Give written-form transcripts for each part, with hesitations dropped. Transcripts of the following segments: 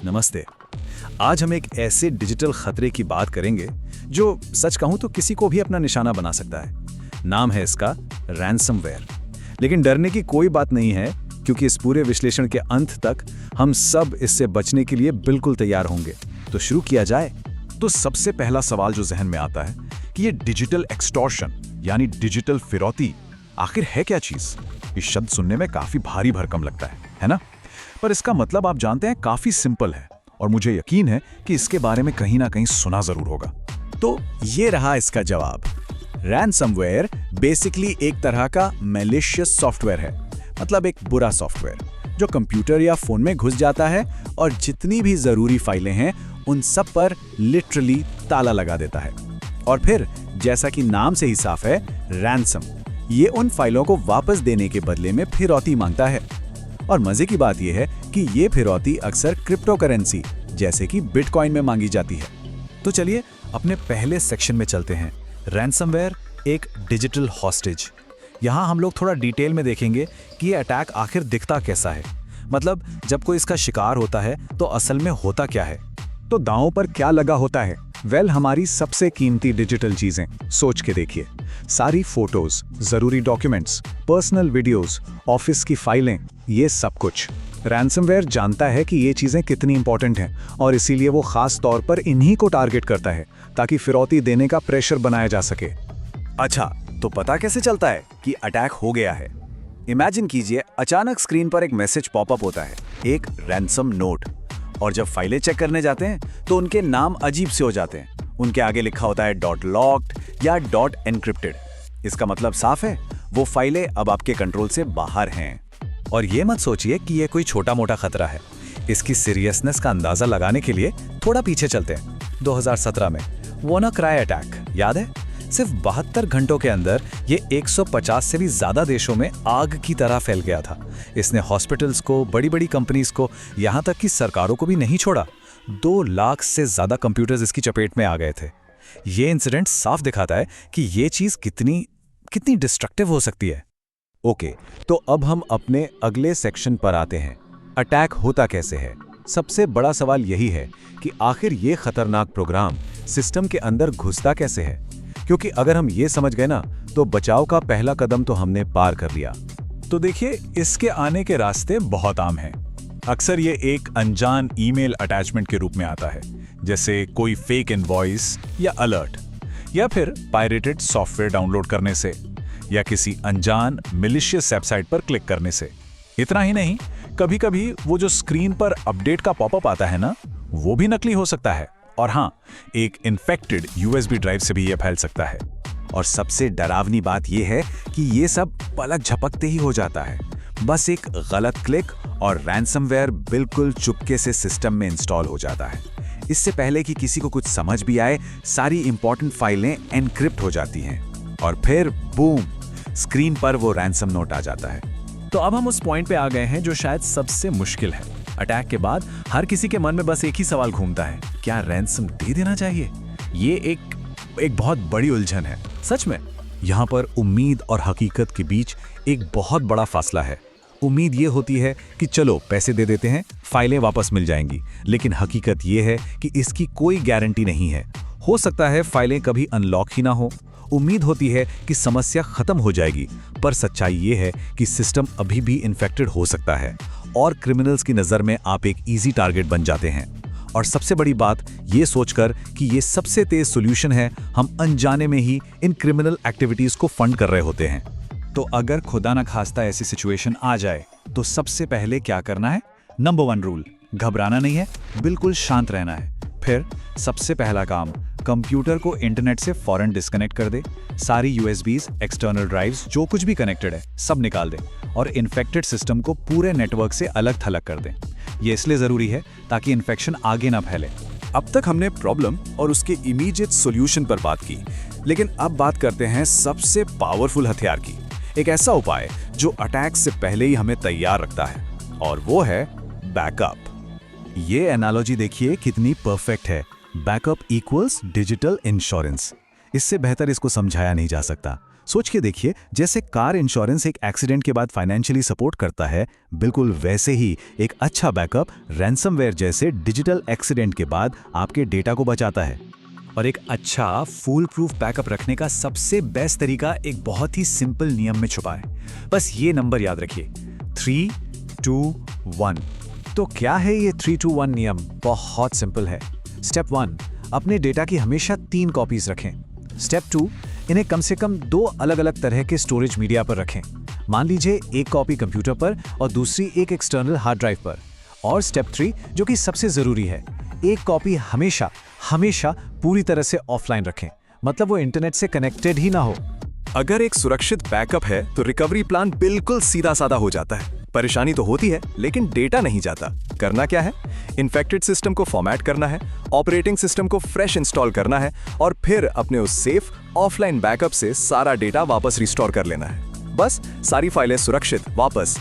नमस्ते। आज हम एक ऐसे डिजिटल खतरे की बात करेंगे जो सच कहूं तो किसी को भी अपना निशाना बना सकता है। नाम है इसका रैंसमवेयर। लेकिन डरने की कोई बात नहीं है, क्योंकि इस पूरे विश्लेषण के अंत तक हम सब इससे बचने के लिए बिल्कुल तैयार होंगे। तो शुरू किया जाए। तो सबसे पहला सवाल जो जहन में आता है कि ये डिजिटल एक्सटॉर्शन यानी डिजिटल फिरौती आखिर है क्या चीज। इस शब्द सुनने में काफी भारी भरकम लगता है ना? पर इसका मतलब आप जानते हैं काफी सिंपल है, और मुझे यकीन है कि इसके बारे में कहीं ना कहीं सुना जरूर होगा। तो ये रहा इसका जवाब। रैंसमवेयर बेसिकली एक तरह का मैलिशियस सॉफ्टवेयर है, मतलब एक बुरा सॉफ्टवेयर जो कंप्यूटर या फोन में घुस जाता है और जितनी भी जरूरी फाइलें हैं उन सब पर लिटरली ताला लगा देता है। और फिर जैसा कि नाम से ही साफ है, रैंसम, ये उन फाइलों को वापस देने के बदले में फिरौती मांगता है। और मजे की बात यह है कि ये फिरौती अक्सर क्रिप्टो करेंसी जैसे कि बिटकॉइन में मांगी जाती है। तो चलिए अपने पहले सेक्शन में चलते हैं, रैंसमवेयर एक डिजिटल हॉस्टेज। यहाँ हम लोग थोड़ा डिटेल में देखेंगे कि ये अटैक आखिर दिखता कैसा है, मतलब जब कोई इसका शिकार होता है तो असल में होता क्या है। तो दांव पर क्या लगा होता है? हमारी सबसे कीमती डिजिटल चीजें। सोच के देखिए, सारी फोटोज, जरूरी डॉक्यूमेंट्स, पर्सनल वीडियोस, ऑफिस की फाइलें, ये सब कुछ। रैंसमवेयर जानता है कि ये चीजें कितनी इंपॉर्टेंट हैं, और इसीलिए वो खास तौर पर इन्हीं को टारगेट करता है ताकि फिरौती देने का प्रेशर बनाया जा सके। अच्छा, तो पता कैसे चलता है कि अटैक हो गया है? इमेजिन कीजिए, अचानक स्क्रीन पर एक मैसेज पॉपअप होता है, एक रैंसम नोट। और जब फाइलें चेक करने जाते हैं तो उनके नाम अजीब से हो जाते हैं। उनके आगे लिखा होता है .locked या .encrypted। इसका मतलब साफ है, वो फाइलें अब आपके कंट्रोल से बाहर हैं। और ये मत सोचिए कि ये कोई छोटा मोटा खतरा है। इसकी सीरियसनेस का अंदाजा लगाने के लिए थोड़ा पीछे चलते हैं। 2017 में WannaCry अटैक याद है? सिर्फ 72 घंटों के अंदर ये 150 से भी ज्यादा देशों में आग की तरह फैल गया था। इसने हॉस्पिटल्स को, बड़ी बड़ी कंपनीज को, यहाँ तक कि सरकारों को भी नहीं छोड़ा। 2 लाख से ज्यादा कंप्यूटर्स इसकी चपेट में आ गए थे। ये इंसिडेंट साफ दिखाता है कि ये चीज कितनी डिस्ट्रक्टिव हो सकती है। ओके, तो अब हम अपने अगले सेक्शन पर आते हैं। अटैक होता कैसे है? सबसे बड़ा सवाल यही है कि आखिर ये खतरनाक प्रोग्राम सिस्टम के अंदर घुसता कैसे है, क्योंकि अगर हम ये समझ गए ना, तो बचाव का पहला कदम तो हमने पार कर लिया। तो देखिए, इसके आने के रास्ते बहुत आम हैं। अक्सर ये एक अनजान ईमेल अटैचमेंट के रूप में आता है, जैसे कोई फेक इनवॉइस या अलर्ट, या फिर पायरेटेड सॉफ्टवेयर डाउनलोड करने से, या किसी अनजान मैलिशियस वेबसाइट पर क्लिक करने से। इतना ही नहीं, कभी-कभी वो जो स्क्रीन पर अपडेट का पॉपअप आता है ना, वो भी नकली हो सकता है। और हाँ, एक इन्फेक्टेड यूएसबी ड्राइव से भी ये फैल सकता है। और सबसे डरावनी बात यह है कि ये सब पलक झपकते ही हो जाता है। बस एक गलत क्लिक और रैंसमवेयर बिल्कुल चुपके से सिस्टम में इंस्टॉल हो जाता है। इससे पहले कि किसी को कुछ समझ भी आए, सारी इंपॉर्टेंट फाइलें एनक्रिप्ट हो जाती हैं, और फिर बूम, स्क्रीन पर वो रैंसम नोट आ जाता है। तो अब हम उस पॉइंट पे आ गए हैं जो शायद सबसे मुश्किल है। अटैक के बाद हर किसी के मन में बस एक ही सवाल घूमता है, क्या रैंसम दे देना चाहिए? ये एक बहुत बड़ी उलझन है सच में। यहाँ पर उम्मीद और हकीकत के बीच एक बहुत बड़ा फासला है। उम्मीद ये होती है कि चलो पैसे दे देते हैं, फाइलें वापस मिल जाएंगी, लेकिन हकीकत ये है कि इसकी कोई गारंटी नहीं है। हो सकता है फाइलें कभी अनलॉक ही ना हो। उम्मीद होती है कि समस्या खत्म हो जाएगी, पर सच्चाई ये है कि सिस्टम अभी भी इन्फेक्टेड हो सकता है, और क्रिमिनल्स की नज़र में आप एक इजी टारगेट बन जाते हैं। और सबसे बड़ी बात ये सोचकर कि ये सबसे तेज सॉल्यूशन है, हम अनजाने में ही इन क्रिमिनल एक्टिविटीज को फंड कर रहे होते हैं। तो अगर खुदा न खास्ता ऐसी सिचुएशन आ जाए तो सबसे पहले क्या करना है? नंबर 1 रूल, घबराना नहीं है, बिल्कुल शांत रहना है। फिर सबसे पहला काम, कंप्यूटर को इंटरनेट से फौरन डिस्कनेक्ट कर दे। सारी यूएसबीज, एक्सटर्नल ड्राइव्स, जो कुछ भी कनेक्टेड है सब निकाल दें, और इन्फेक्टेड सिस्टम को पूरे नेटवर्क से अलग थलग कर दें। ये इसलिए जरूरी है ताकि इन्फेक्शन आगे ना फैले। अब तक हमने प्रॉब्लम और उसके इमीडिएट सॉल्यूशन पर बात की, लेकिन अब बात करते हैं सबसे पावरफुल हथियार की। एक ऐसा उपाय जो अटैक से पहले ही हमें तैयार रखता है, और वो है बैकअप। ये एनालॉजी देखिए कितनी परफेक्ट है। Backup equals digital insurance. इससे बेहतर इसको समझाया नहीं जा सकता। सोच के देखिए, जैसे कार इंश्योरेंस एक एक्सीडेंट के बाद फाइनेंशियली सपोर्ट करता है, बिल्कुल वैसे ही एक अच्छा बैकअप रैंसमवेयर जैसे डिजिटल एक्सीडेंट के बाद आपके डेटा को बचाता है। और एक अच्छा फूल प्रूफ बैकअप रखने का सबसे बेस्ट तरीका एक बहुत ही सिंपल नियम में छुपा है। बस ये नंबर याद रखिए, 3, 2, 1। तो क्या है ये 3-2-1 नियम? बहुत सिंपल है। स्टेप 1, अपने डेटा की हमेशा 3 कॉपीज रखें। स्टेप 2, इन्हें कम से कम 2 अलग अलग तरह के स्टोरेज मीडिया पर रखें। मान लीजिए एक कॉपी कंप्यूटर पर और दूसरी एक एक्सटर्नल हार्ड ड्राइव पर। और स्टेप 3, जो कि सबसे जरूरी है, एक कॉपी हमेशा हमेशा पूरी तरह से ऑफलाइन रखें, मतलब वो इंटरनेट से कनेक्टेड ही ना हो। अगर एक सुरक्षित बैकअप है तो रिकवरी प्लान बिल्कुल सीधा साधा हो जाता है। परेशानी तो होती है, लेकिन डेटा नहीं जाता। करना क्या है? इन्फेक्टेड सिस्टम को फॉर्मेट करना है, ऑपरेटिंग सिस्टम को फ्रेश इंस्टॉल करना है और फिर अपने उस सेफ ऑफलाइन बैकअप से सारा डेटा वापस रिस्टोर कर लेना है। बस सारी फाइलें सुरक्षित वापस।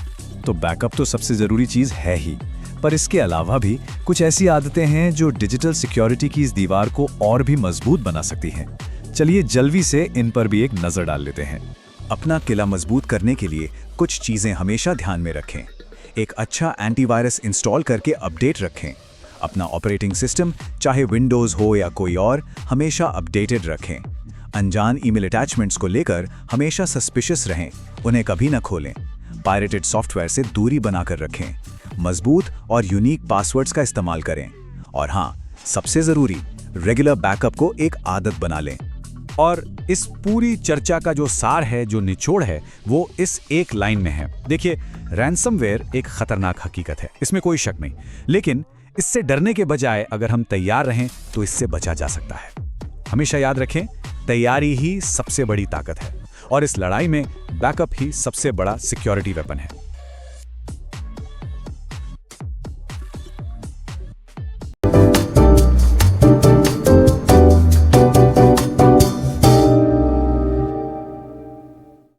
तो बैकअप तो सबसे जरूरी चीज है ही, पर इसके अलावा भी कुछ ऐसी आदतें हैं जो डिजिटल सिक्योरिटी की इस दीवार को और भी मजबूत बना सकती हैं। चलिए जल्दी से इन पर भी एक नजर डाल लेते हैं। अपना किला मजबूत करने के लिए कुछ चीजें हमेशा ध्यान में रखें। एक अच्छा एंटीवायरस इंस्टॉल करके अपडेट रखें। अपना ऑपरेटिंग सिस्टम, चाहे विंडोज हो या कोई और, हमेशा अपडेटेड रखें। अनजान ईमेल अटैचमेंट्स को लेकर हमेशा सस्पिशियस रहें, उन्हें कभी न खोलें। पायरेटेड सॉफ्टवेयर से दूरी बनाकर रखें। मजबूत और यूनिक पासवर्ड्स का इस्तेमाल करें। और हाँ, सबसे जरूरी, रेगुलर बैकअप को एक आदत बना लें। और इस पूरी चर्चा का जो सार है, जो निचोड़ है, वो इस एक लाइन में है। देखिए, रैंसमवेयर एक खतरनाक हकीकत है, इसमें कोई शक नहीं, लेकिन इससे डरने के बजाय अगर हम तैयार रहें तो इससे बचा जा सकता है। हमेशा याद रखें, तैयारी ही सबसे बड़ी ताकत है और इस लड़ाई में बैकअप ही सबसे बड़ा सिक्योरिटी वेपन है।